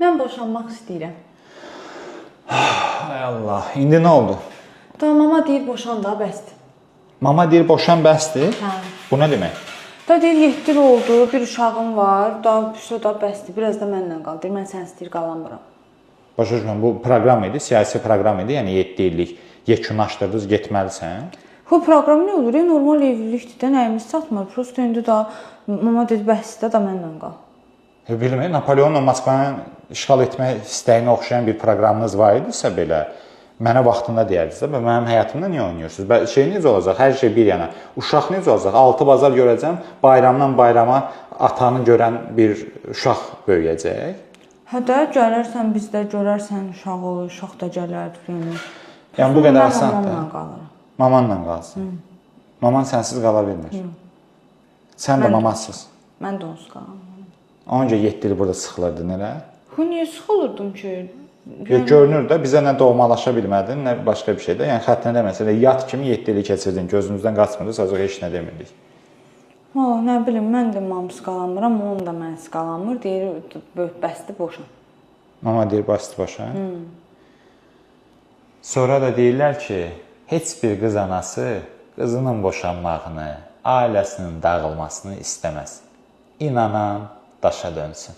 mən boşanmaq istəyirəm. Ay Allah, indi nə oldu? Da mama deyir boşan da bəsdir. Mama deyir boşan bəsdir. Hə. Bu nə demək? Da deyir 7 il oldu, bir uşağım var, da bəsdir. Biraz da mənlə qal. Deyir mən sən istəyir qalamıram. Başa düşmürəm, bu proqram idi, siyasi proqram idi, yəni 7 illik yekunlaşdırdınız, getməlisən. Bu proqram nə olur? Normal evlilikdir də, nəyimiz çatmır. Prosta indi da mama dedi bəsdir da mənlə qal. Bilmirəm, Napoleonla Moskvanı işğal etmək istəyinə oxşayan bir proqramınız var idisə belə, mənə vaxtında deyərdiniz də, mənim həyatımda niyə oynayırsınız? Şey necə olacaq? Hər şey bir yana. Uşaq necə olacaq? 6 bazar görəcəm, bayramdan bayrama atanı görən bir uşaq böyüyəcək. Hə də gələrsən, bizdə görərsən uşaq olur, uşaq da gələr. Yəni bu qədər asandır. Mamanla qalıram. Mamanla qalsın. Maman sənsiz qala bilmir. Sən də mamasız. Mən də onsuz qalamam. Onca 7 il burada sıxılırdın, elə? Niyə sıxılırdım ki? Görünür də bizə nə doğmalaşa bilmədin, nə başqa bir şey də. Yəni xəttinə məsələ yat kimi 7 ili keçirdin, gözünüzdən qaçmırdı, sadəcə heç nə demirdik. Valla nə bilim, mən də mamsız qalamıram, onun da mənsiz qalamır. Deyir, bəsdir boşan. Mama deyir, bəsdir boşan. Sonra da deyirlər ki, heç bir qız anası qızının boşanmağını, ailəsinin dağılmasını istəməz. İnanan daşa dönsün.